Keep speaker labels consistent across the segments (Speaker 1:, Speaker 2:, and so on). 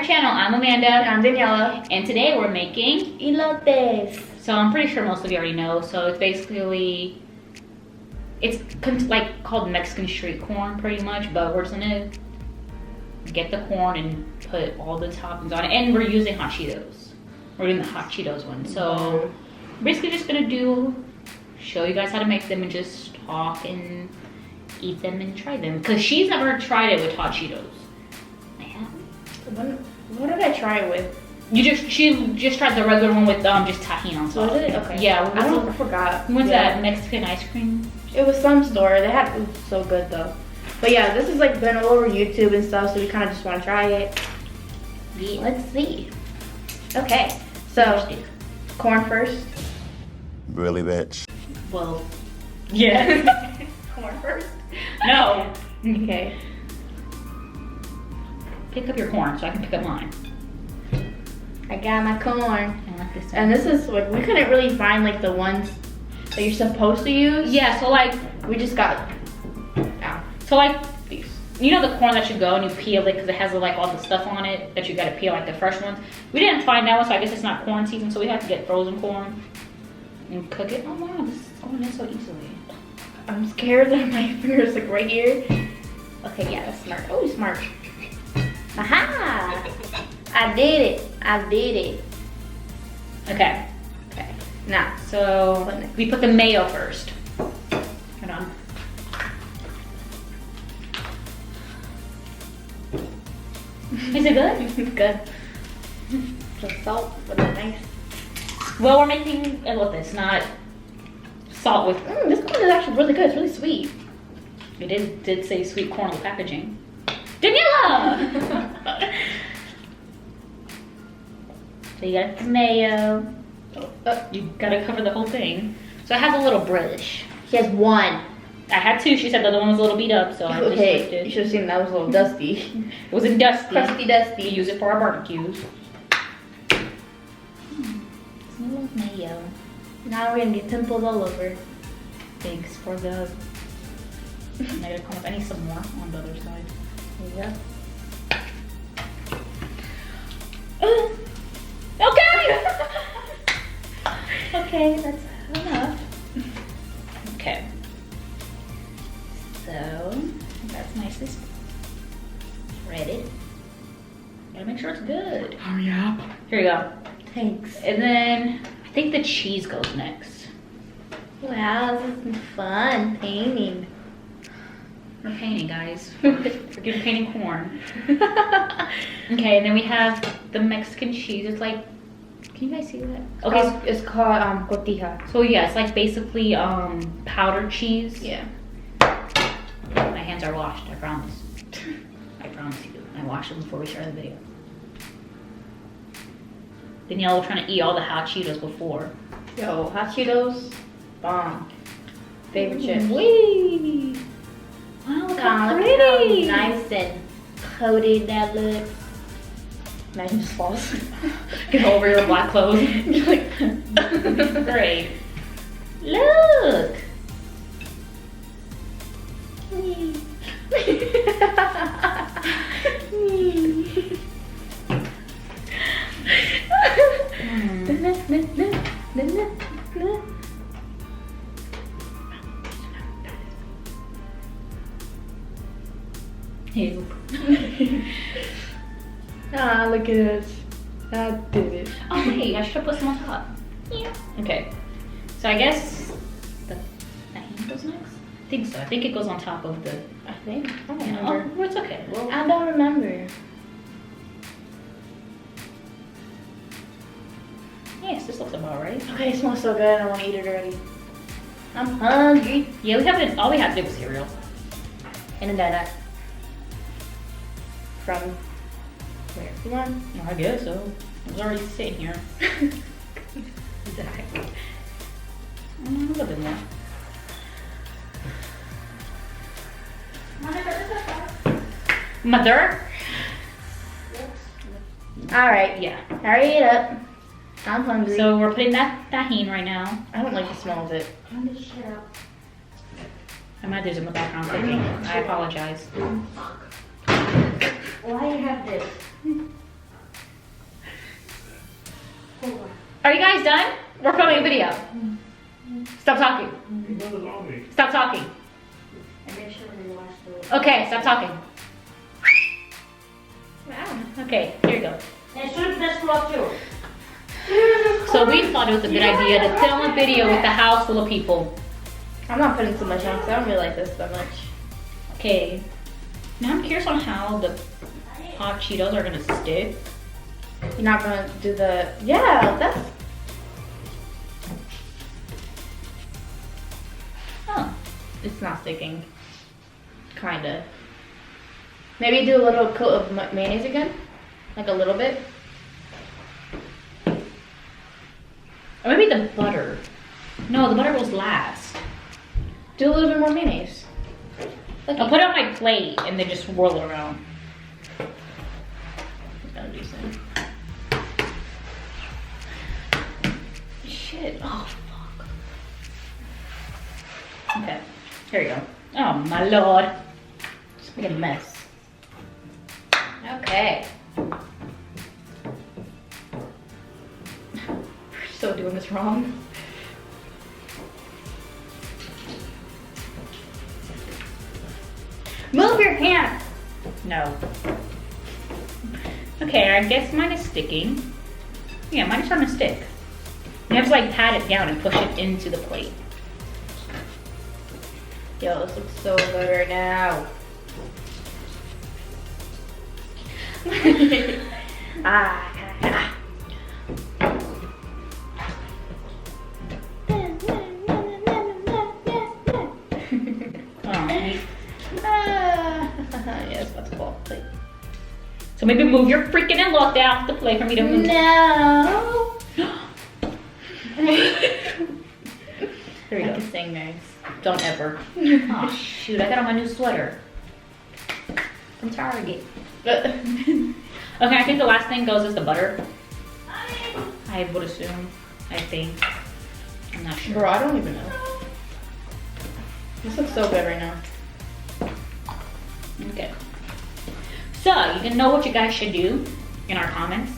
Speaker 1: our channel. I'm Amanda.
Speaker 2: And I'm Daniella.
Speaker 1: And today we're making
Speaker 2: Elotes.
Speaker 1: So I'm pretty sure most of you already know. So it's basically, it's like called Mexican street corn pretty much, but we're just gonna get the corn and put all the toppings on it. And we're using hot Cheetos. We're doing the hot Cheetos one. So we're basically just gonna show you guys how to make them and just talk and eat them and try them. Cause she's never tried it with hot Cheetos. I haven't.
Speaker 2: What did I try it with?
Speaker 1: She just tried the regular one with just tahini on top.
Speaker 2: Was it? Okay.
Speaker 1: Yeah.
Speaker 2: I forgot.
Speaker 1: What's that Mexican ice cream?
Speaker 2: It was some store. It was so good though. But yeah, this has like been all over YouTube and stuff, so we kind of just want to try it.
Speaker 1: Yeah.
Speaker 2: Let's see. Okay, so corn first.
Speaker 3: Really, bitch?
Speaker 1: Well, yeah.
Speaker 2: Corn first?
Speaker 1: No.
Speaker 2: Okay.
Speaker 1: Pick up your corn so I can pick up mine.
Speaker 2: I got my corn.
Speaker 1: I like this one.
Speaker 2: And this is like, we couldn't really find like the ones that you're supposed to use.
Speaker 1: Yeah, so like,
Speaker 2: We just got,
Speaker 1: so like,
Speaker 2: these.
Speaker 1: you know the corn that you go and you peel it because it has like all the stuff on it that you gotta peel, like the fresh ones. We didn't find that one, so I guess it's not corn season, so we have to get frozen corn and cook it. Oh wow, this is going in so easily.
Speaker 2: I'm scared that my finger's like right here. Okay, yeah, that's smart. Oh, smart. Aha! I did it. I did it.
Speaker 1: Okay,
Speaker 2: Okay. Now,
Speaker 1: so
Speaker 2: What next?
Speaker 1: we put the mayo first. Hold on. Is it good?
Speaker 2: it's good. Just salt, but it's nice.
Speaker 1: Well, we're making elotes, not salt with.
Speaker 2: This corn is actually really good. It's really sweet.
Speaker 1: It did say sweet corn on the packaging. Daniella! So you got the mayo. You gotta cover the whole thing. So it has a little brush.
Speaker 2: She has one.
Speaker 1: I had two. She said the other one was a little beat up, so I just
Speaker 2: Okay,
Speaker 1: left
Speaker 2: you
Speaker 1: it.
Speaker 2: should have seen that was a little dusty.
Speaker 1: It wasn't dusty.
Speaker 2: Crusty
Speaker 1: We
Speaker 2: dusty.
Speaker 1: use it for our barbecues. Smell of mayo.
Speaker 2: Now we're gonna get pimples all over.
Speaker 1: Thanks for the negative comments. I need some more on the other side.
Speaker 2: There you
Speaker 1: Okay!
Speaker 2: Okay, that's enough.
Speaker 1: Okay. So, that's nicely shredded. Gotta make sure it's good.
Speaker 2: Hurry up.
Speaker 1: Here you go.
Speaker 2: Thanks.
Speaker 1: And then, I think the cheese goes next.
Speaker 2: Wow, this is fun painting.
Speaker 1: We're painting, guys. We're getting painting corn. Okay, and then we have the Mexican cheese. It's like, can you guys see that? Okay,
Speaker 2: It's called cotija.
Speaker 1: so yeah, it's like basically powdered cheese.
Speaker 2: Yeah.
Speaker 1: My hands are washed, I promise. I promise you. I washed them before we started the video. Danielle was trying to eat all the hot Cheetos before.
Speaker 2: Yo, hot Cheetos, bomb. Favorite chip.
Speaker 1: Wee! Wow, look how
Speaker 2: Look how
Speaker 1: pretty!
Speaker 2: nice and coated that looks. Imagine just falls.
Speaker 1: Get over your black clothes.
Speaker 2: You're like,
Speaker 1: Great. Look! Ew.
Speaker 2: Ah, look at this. I did it.
Speaker 1: Oh wait, I should have put some on top. Yeah. Okay. So I guess the tahini goes next? I think so. I think it goes on top of the.
Speaker 2: I think. I don't
Speaker 1: Yeah.
Speaker 2: remember.
Speaker 1: Oh, it's okay. Well,
Speaker 2: I don't remember.
Speaker 1: yes, this looks about right.
Speaker 2: Okay, it smells so good. I want to eat it already. I'm hungry.
Speaker 1: Yeah, we haven't. All we had to do was cereal.
Speaker 2: And a donut. From where? You want?
Speaker 1: Well, I guess so. It was already sitting here.
Speaker 2: Exactly.
Speaker 1: A little bit more. Mother.
Speaker 2: All right.
Speaker 1: Yeah.
Speaker 2: Hurry it up. I'm hungry.
Speaker 1: So we're putting that tahini right now.
Speaker 2: I don't like the smell of it.
Speaker 1: I might do some in the background cooking. I apologize.
Speaker 2: Why you have this?
Speaker 1: Are you guys done? We're filming a video. Stop talking. Stop talking.
Speaker 2: And make sure you wash the.
Speaker 1: Okay, stop talking. Okay, here you go.
Speaker 4: And should this floor too.
Speaker 1: So we thought it was a good idea to film a video with the house full of people.
Speaker 2: I'm not putting too much on because I don't really like this so much.
Speaker 1: Okay. Now I'm curious on how the hot Cheetos are gonna stick.
Speaker 2: You're not gonna do the. Yeah, that's.
Speaker 1: Huh.
Speaker 2: It's not sticking. Kinda. Maybe do a little coat of mayonnaise again? Like a little bit?
Speaker 1: Or maybe the butter. No, the butter goes last.
Speaker 2: Do a little bit more mayonnaise.
Speaker 1: I'll put it on my plate and then just swirl it around.
Speaker 2: That'll do some.
Speaker 1: Shit. Oh, fuck. Okay. Here we go. Oh, my lord.
Speaker 2: Just make a mess. Okay. We're still doing this wrong. Move your hand.
Speaker 1: No. Okay, I guess mine is sticking. Yeah, mine is starting to stick. You have to like pat it down and push it into the plate.
Speaker 2: Yo, this looks so good right now. Ah. Yes, that's cool. Plate.
Speaker 1: So maybe move your freaking elote off the plate for me to move.
Speaker 2: No.
Speaker 1: Here we
Speaker 2: I
Speaker 1: go.
Speaker 2: can sing, guys.
Speaker 1: Don't ever. Oh shoot, I got on my new sweater. From Target. Okay, I think the last thing goes is the butter. I would assume. I think. I'm not sure.
Speaker 2: Bro, I don't even know. This looks so good right now.
Speaker 1: Okay. So, you can know what you guys should do in our comments.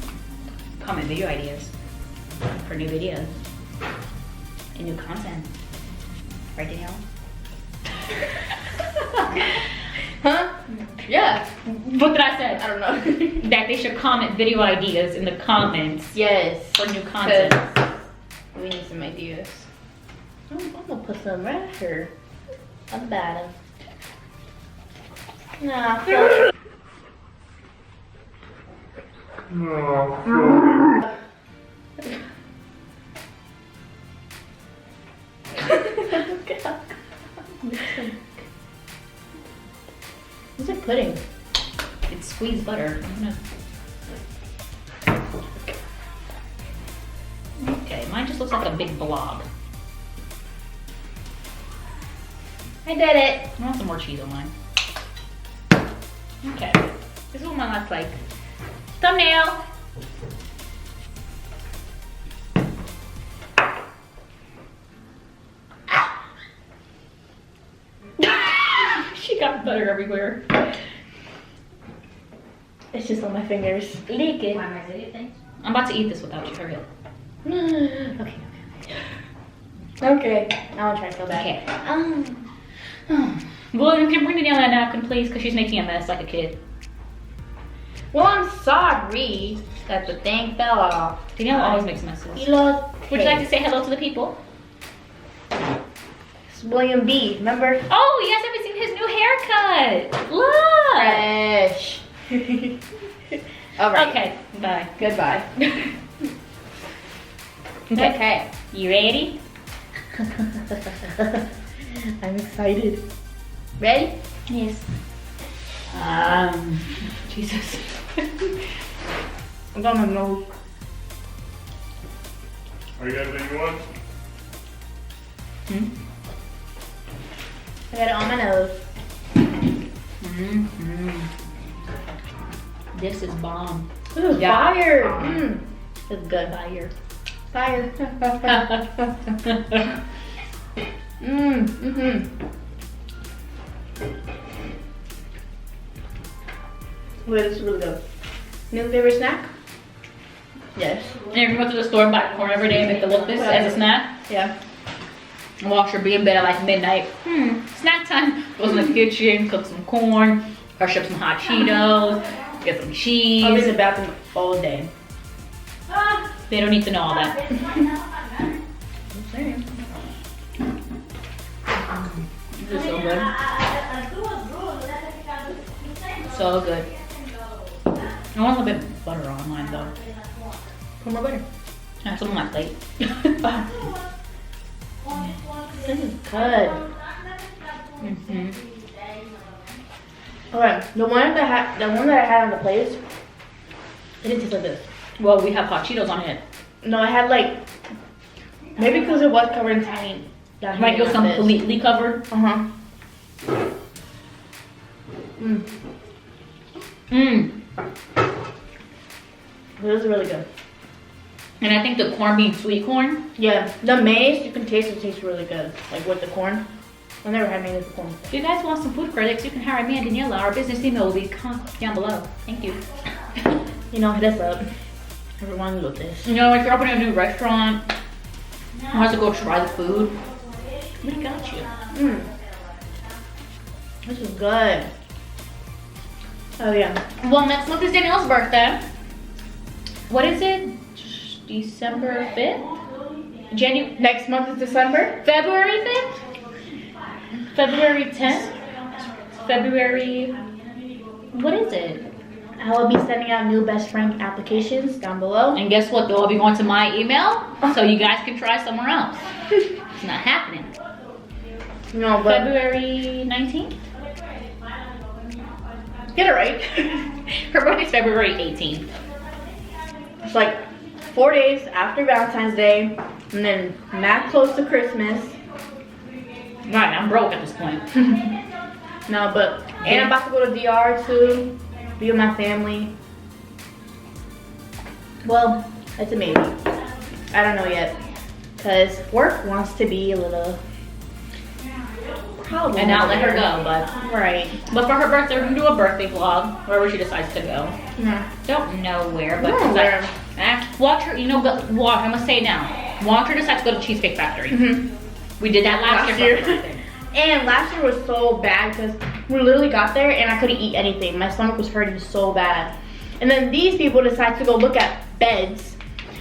Speaker 1: Comment video ideas for new videos and new content. Right, Danielle?
Speaker 2: Huh? Yeah.
Speaker 1: What did I say?
Speaker 2: I don't know.
Speaker 1: That they should comment video ideas in the comments
Speaker 2: Yes.
Speaker 1: for new content.
Speaker 2: 'Cause we need some ideas. I'm gonna put some right here on the bottom. Nah. It's like pudding.
Speaker 1: It's squeezed butter. I'm gonna... Okay, mine just looks like a big blob.
Speaker 2: I did it.
Speaker 1: I want some more cheese on mine. Okay, this is what mine looks like. Thumbnail. She got butter everywhere.
Speaker 2: It's just on my fingers.
Speaker 1: Lick it.
Speaker 4: Why am I saying things?
Speaker 1: I'm about to eat this without you. Hurry up.
Speaker 2: Okay. Okay. I won't try to feel bad.
Speaker 1: Okay. Well, you can bring Daniella that napkin, please, because she's making a mess like a kid.
Speaker 2: Well, I'm sorry that the thing fell off.
Speaker 1: Daniella always makes messes.
Speaker 2: Elotes.
Speaker 1: Would you like to say hello to the people?
Speaker 2: It's William B. Remember?
Speaker 1: Oh, you guys haven't seen his new haircut. Look.
Speaker 2: Fresh. All right.
Speaker 1: Okay, bye.
Speaker 2: Goodbye.
Speaker 1: Okay. You ready?
Speaker 2: I'm excited. Ready?
Speaker 1: Yes. Jesus.
Speaker 2: I'm gonna move.
Speaker 5: Are you everything you want?
Speaker 2: I got it on my nose.
Speaker 1: This is bomb.
Speaker 2: Ooh,
Speaker 1: Yeah.
Speaker 2: fire.
Speaker 1: It's good fire.
Speaker 2: Fire. Wait, this is really good. New favorite snack? Yes.
Speaker 1: And you go to the store and buy corn every day and make the Elotes as a snack.
Speaker 2: Yeah.
Speaker 1: And Walsh would be in bed at like midnight. Snack time. Goes in the kitchen, cook some corn, crush up some hot Cheetos, get some cheese.
Speaker 2: I'll be in the bathroom all day.
Speaker 1: They don't need to know all that. This is so good. So good. I want a little bit of butter on mine though.
Speaker 2: Put more butter.
Speaker 1: I have some on my plate.
Speaker 2: This is good. Okay, the one that I had on the plate, it didn't taste like this.
Speaker 1: Well, we have hot Cheetos on it.
Speaker 2: No, I had like, maybe because it was covered in tiny.
Speaker 1: Like it was completely covered.
Speaker 2: This is really good.
Speaker 1: And I think the corn being sweet corn.
Speaker 2: Yeah, the maize, you can taste it tastes really good. Like with the corn. I never had maize with corn.
Speaker 1: If you guys want some food critics, you can hire me and Daniella. Our business email will be down below. Thank you.
Speaker 2: You know, hit us up. Everyone look this.
Speaker 1: You know, if you're opening a new restaurant, you have to go try the food. We got you.
Speaker 2: This is good. Oh yeah.
Speaker 1: Well, next month is Daniella's birthday. What is it? December 5th?
Speaker 2: Next month is December?
Speaker 1: February 5th? February 10th? February... What is it?
Speaker 2: I will be sending out new best friend applications down below.
Speaker 1: And guess what? They'll all be going to my email, so you guys can try somewhere else. It's not happening.
Speaker 2: No, but
Speaker 1: February 19th?
Speaker 2: get it right.
Speaker 1: Her birthday's February 18th.
Speaker 2: It's like 4 days after Valentine's Day, and then mad close to Christmas.
Speaker 1: Right, I'm broke at this point.
Speaker 2: No, but and I'm about to go to DR too, be with my family. Well, it's a maybe. I don't know yet, cause work wants to be a little problem.
Speaker 1: And not let her go, but
Speaker 2: Right.
Speaker 1: But for her birthday, we're gonna do a birthday vlog wherever she decides to go.
Speaker 2: Yeah.
Speaker 1: Don't know where, but
Speaker 2: No, where.
Speaker 1: watch her. You know, watch. I'm gonna say it now. Watch her decide to go to Cheesecake Factory. We did that last year. For her birthday.
Speaker 2: And last year was so bad because we literally got there and I couldn't eat anything. My stomach was hurting so bad. And then these people decided to go look at beds.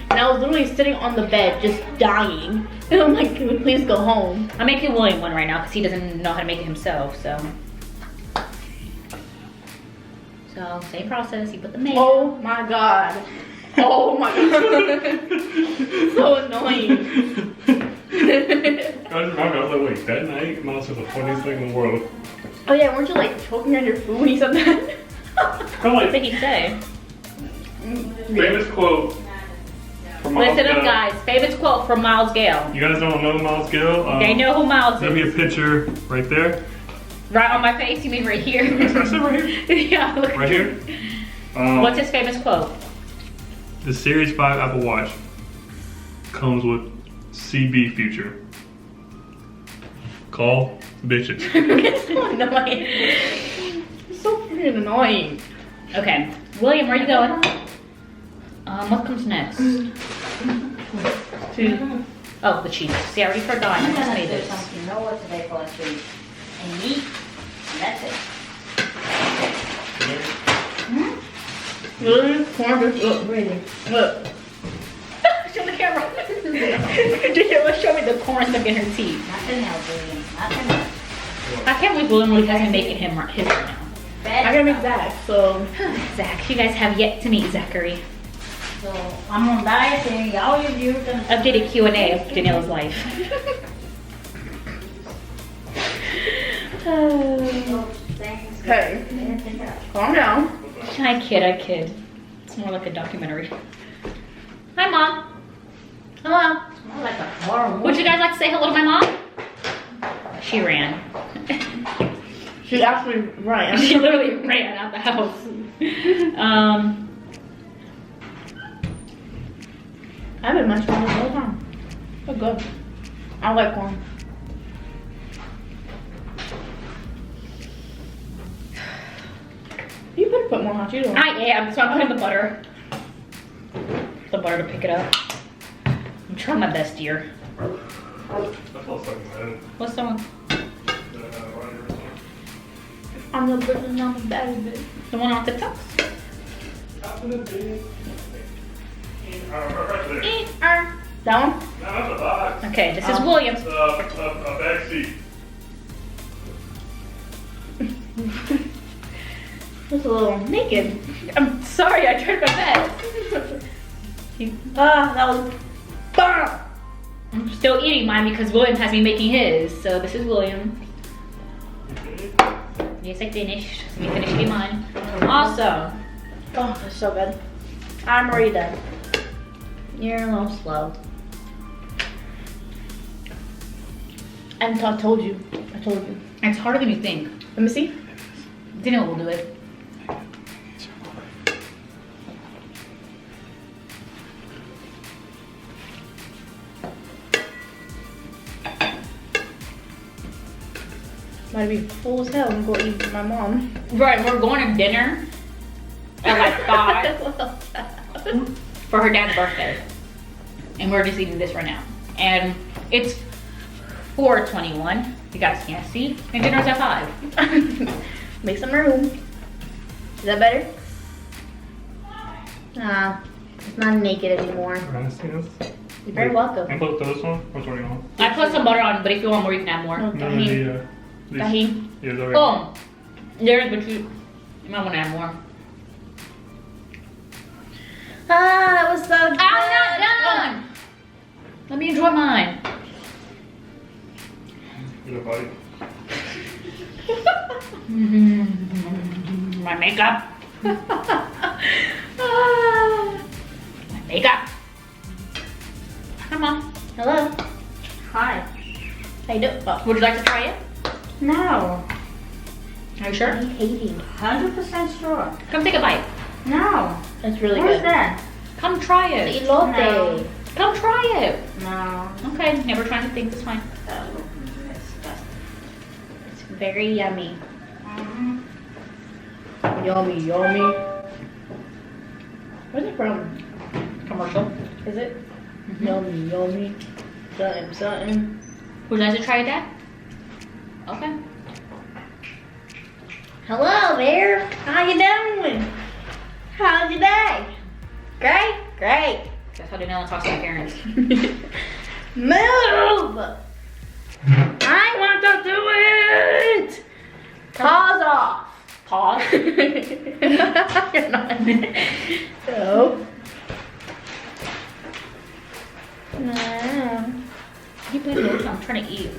Speaker 2: And I was literally sitting on the bed just dying. And I'm like, can we please go home?
Speaker 1: I'm making William one right now because he doesn't know how to make it himself. So same process. You put the mayo.
Speaker 2: Oh my god. Oh my god. So annoying.
Speaker 5: I was like, wait, that night, mouse is the funniest thing in the world.
Speaker 2: Oh yeah, weren't you like choking on your food when you said that?
Speaker 5: Come
Speaker 1: What
Speaker 5: on,
Speaker 1: did he say?
Speaker 5: famous quote from Miles
Speaker 1: Listen up,
Speaker 5: Gale.
Speaker 1: guys. Famous quote from Miles Gale.
Speaker 5: You guys don't know Miles Gale?
Speaker 1: They know who Miles
Speaker 5: There'll be
Speaker 1: is.
Speaker 5: a picture right there.
Speaker 1: Right on my face. You mean right here?
Speaker 5: That's what I said right here.
Speaker 1: Yeah. Look.
Speaker 5: Right here.
Speaker 1: What's his famous quote?
Speaker 5: The Series 5 Apple Watch comes with CB feature. Call bitches.
Speaker 2: It's so annoying. It's so freaking annoying.
Speaker 1: Okay, William, where are you going? What comes next? Oh, the cheese. See, I already forgot. I just made this.
Speaker 4: You know what today for a treat. And meat, and that's it.
Speaker 2: Literally, corn beef. Look,
Speaker 4: Really?
Speaker 2: look.
Speaker 1: Show the camera. Daniella, show me the corn stuck in her teeth.
Speaker 4: Nothing else, William. Nothing else.
Speaker 1: I can't believe William really hasn't making him his right now.
Speaker 2: I gotta make that, so.
Speaker 1: Zach, you guys have yet to meet Zachary.
Speaker 4: So I'm on diet and y'all you can
Speaker 1: Updated Q&A of Daniella's life.
Speaker 2: Hey, calm down.
Speaker 1: I kid. It's more like a documentary. Hi, Mom. Hello.
Speaker 4: smell like a horror
Speaker 1: Would you guys like to say hello to my mom? She ran.
Speaker 2: She's actually right.
Speaker 1: She literally ran out the house.
Speaker 2: I've been munching on this the whole time. They're good. I like corn. You could put more hot Cheetos on.
Speaker 1: I am, so I'm putting the butter. The butter to pick it up. I'm trying my best, dear.
Speaker 5: That's all fucking bad.
Speaker 1: What's the one?
Speaker 2: I'm the person on the bad bit.
Speaker 1: The one off the top?
Speaker 2: That one?
Speaker 5: No, that's a box.
Speaker 1: Okay, this is William's.
Speaker 5: A back seat.
Speaker 2: It's a little naked.
Speaker 1: I'm sorry, I tried my best.
Speaker 2: That was bomb.
Speaker 1: I'm still eating mine because William has me making his. So this is William. Yes, I finished. Let me finish eating mine. Awesome.
Speaker 2: Oh, that's so good. I'm already done. You're a little slow. I told you. I told you.
Speaker 1: It's harder than you think.
Speaker 2: Let me see.
Speaker 1: Daniella will do it.
Speaker 2: Might be full as hell and go eat with my mom.
Speaker 1: Right, we're going to dinner at like 5 for her dad's birthday. And we're just eating this right now. And it's 4:21. You guys can't see. And dinner's at 5.
Speaker 2: Make some room. Is that better? Nah, it's not naked anymore. You're very welcome.
Speaker 5: And put this one? What's already on?
Speaker 1: I put some butter on, but if you want more, you can add more.
Speaker 2: Oh,
Speaker 5: No,
Speaker 2: tahini. Tahini.
Speaker 5: Yeah, it's already.
Speaker 1: Oh, there's, but you might want to add more.
Speaker 2: Ah, that was so good.
Speaker 1: I'm not done. Let me enjoy mine.
Speaker 5: Good body.
Speaker 1: My makeup. My makeup. Come on.
Speaker 2: Hello.
Speaker 4: Hi.
Speaker 2: How you doing? Oh.
Speaker 1: Would you like to try it?
Speaker 4: No.
Speaker 1: Are you sure?
Speaker 2: I'm hating.
Speaker 4: 100% sure.
Speaker 1: Come take a bite.
Speaker 4: No.
Speaker 2: It's really
Speaker 4: Where's
Speaker 2: good.
Speaker 4: that?
Speaker 1: Come try it.
Speaker 2: Elote.
Speaker 4: No.
Speaker 1: Come try it.
Speaker 4: No.
Speaker 1: Okay, never trying to think. It's fine.
Speaker 2: It's very yummy.
Speaker 4: Mhm.
Speaker 2: Yummy, yummy. Where's it from?
Speaker 1: Commercial.
Speaker 2: Is it? Yummy, yummy. Something, something.
Speaker 1: Would you like to try it, Dad? Okay.
Speaker 2: Hello there. How you doing? How's your day? Great? Great.
Speaker 1: That's how Daniella talks to her parents.
Speaker 2: Move! I want to do it! Paws off.
Speaker 1: Pause.
Speaker 2: You're not. So. No.
Speaker 1: You put it I'm trying to eat.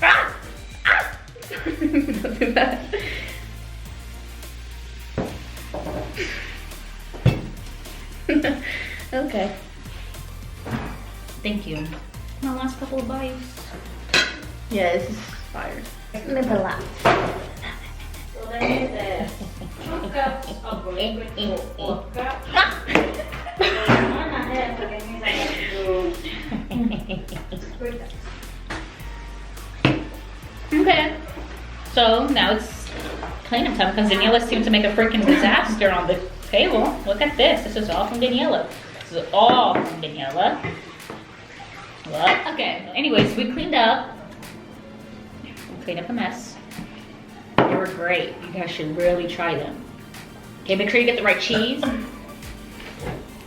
Speaker 2: Ah! Ah! Don't do that. Okay.
Speaker 1: Thank you. My last couple of bites.
Speaker 2: Yeah, this is fire. Live a lot.
Speaker 4: So then is it 2 cups of liquid vodka. 1.5, porque means I have to do 3 cups.
Speaker 1: Okay. So now it's cleanup time because Daniella seemed to make a freaking disaster on the table. Look at this. This is all from Daniella. This is all from Daniella. Well, okay. Anyways, we cleaned up. We cleaned up a mess. They were great. You guys should really try them. Okay, make sure you get the right cheese.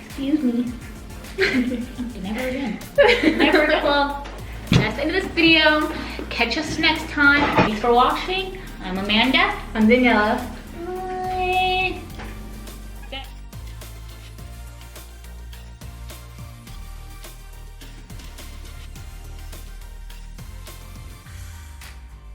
Speaker 2: Excuse me.
Speaker 1: Never again. Never again. Well, that's the end of this video. Catch us next time. Thanks for watching. I'm Amanda.
Speaker 2: I'm Daniella.